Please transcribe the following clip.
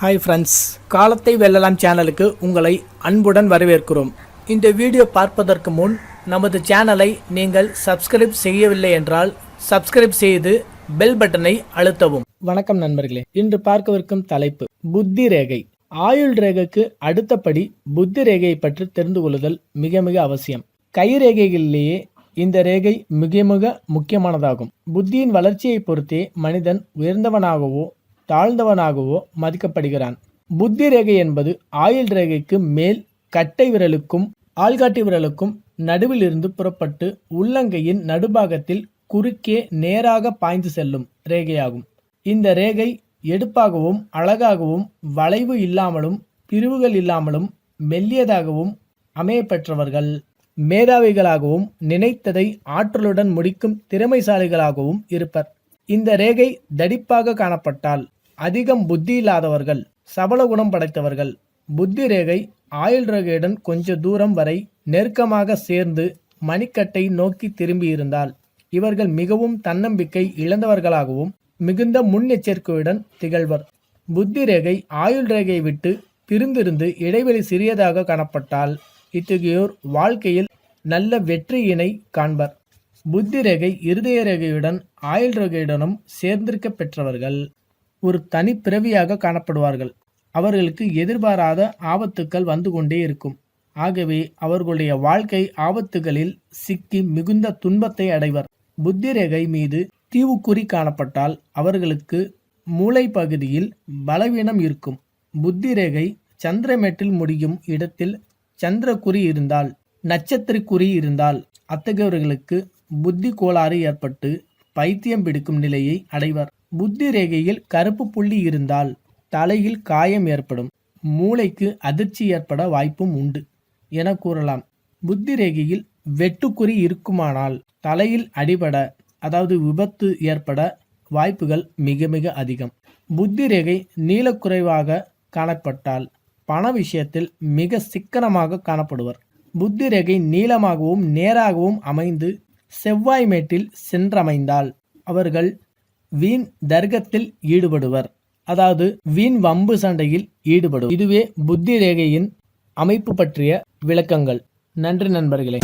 Hi friends, காலத்தை வெல்லலாம் சேனலுக்கு உங்களை அன்புடன் வரவேற்கிறோம். இந்த வீடியோ பார்ப்பதற்கு முன் நமது சேனலை நீங்கள் சப்ஸ்கிரைப் செய்யவில்லை என்றால் சப்ஸ்கிரைப் செய்து பெல் பட்டனை அழுத்தவும். வணக்கம் நண்பர்களே, இன்று பார்க்கவிருக்கும் தலைப்பு புத்தி ரேகை. ஆயுள் ரேகைக்கு அடுத்தபடி புத்தி ரேகையை பற்றி தெரிந்து கொள்ளுதல் மிக மிக அவசியம். கை ரேகைகளிலேயே இந்த ரேகை மிக மிக முக்கியமானதாகும். புத்தியின் வளர்ச்சியை பொறுத்தே மனிதன் உயர்ந்தவனாகவோ தாழ்ந்தவனாகவோ மதிக்கப்படுகிறான். புத்தி ரேகை என்பது ஆயுள் ரேகைக்கு மேல் கட்டை விரலுக்கும் ஆள்காட்டி விரலுக்கும் நடுவில் இருந்து புறப்பட்டு உள்ளங்கையின் நடுபாகத்தில் குறுக்கே நேராக பாய்ந்து செல்லும் ரேகையாகும். இந்த ரேகை எடுப்பாகவும் அழகாகவும் வளைவு இல்லாமலும் பிரிவுகள் இல்லாமலும் மெல்லியதாகவும் அமையப்பெற்றவர்கள் மேதாவிகளாகவும் நினைத்ததை ஆற்றலுடன் முடிக்கும் திறமைசாலிகளாகவும் இருப்பர். இந்த ரேகை தடிப்பாக காணப்பட்டால் அதிகம் புத்தி இல்லாதவர்கள், சபல குணம் படைத்தவர்கள். புத்தி ரேகை ஆயுள் ரேகையுடன் கொஞ்ச தூரம் வரை நெருக்கமாக சேர்ந்து மணிக்கட்டை நோக்கி திரும்பி இருந்தால் இவர்கள் மிகவும் தன்னம்பிக்கை இழந்தவர்களாகவும் மிகுந்த முன்னெச்சரிக்கையுடன் திகழ்வர். புத்தி ரேகை ஆயுள் ரேகையை விட்டு பிரிந்திருந்து இடைவெளி சிறியதாக காணப்பட்டால் இத்தகையோர் வாழ்க்கையில் நல்ல வெற்றியினை காண்பர். புத்தி ரேகை இருதய ரேகையுடன் ஆயுள் ரேகையுடனும் சேர்ந்திருக்க பெற்றவர்கள் ஒரு தனி பிறவியாக காணப்படுவார்கள். அவர்களுக்கு எதிர்பாராத ஆபத்துக்கள் வந்து கொண்டே இருக்கும். ஆகவே அவர்களுடைய வாழ்க்கை ஆபத்துகளில் சிக்கி மிகுந்த துன்பத்தை அடைவர். புத்தி ரேகை மீது தீவுக்குறி காணப்பட்டால் அவர்களுக்கு மூளை பகுதியில் பலவீனம் இருக்கும். புத்தி ரேகை சந்திரமேட்டில் முடியும் இடத்தில் சந்திரக்குறி இருந்தால், நட்சத்திரக்குறி இருந்தால் அத்தகையவர்களுக்கு புத்தி கோளாறு ஏற்பட்டு பைத்தியம் பிடிக்கும் நிலையை அடைவர். புத்தி ரேகையில் கருப்பு புள்ளி இருந்தால் தலையில் காயம் ஏற்படும், மூளைக்கு அதிர்ச்சி ஏற்பட வாய்ப்பும் உண்டு என கூறலாம். புத்தி ரேகையில் வெட்டுக்குறி இருக்குமானால் தலையில் அடிபட, அதாவது விபத்து ஏற்பட வாய்ப்புகள் மிக மிக அதிகம். புத்தி ரேகை நீளக்குறைவாக காணப்பட்டால் பண விஷயத்தில் மிக சிக்கனமாக காணப்படுவர். புத்தி ரேகை நீளமாகவும் நேராகவும் அமைந்து செவ்வாய் மேட்டில் சென்றமைந்தால் அவர்கள் வீண் தர்க்கத்தில் ஈடுபடுவர், அதாவது வீண் வம்பு சண்டையில் ஈடுபடும். இதுவே புத்தி ரேகையின் அமைப்பு பற்றிய விளக்கங்கள். நன்றி நண்பர்களே.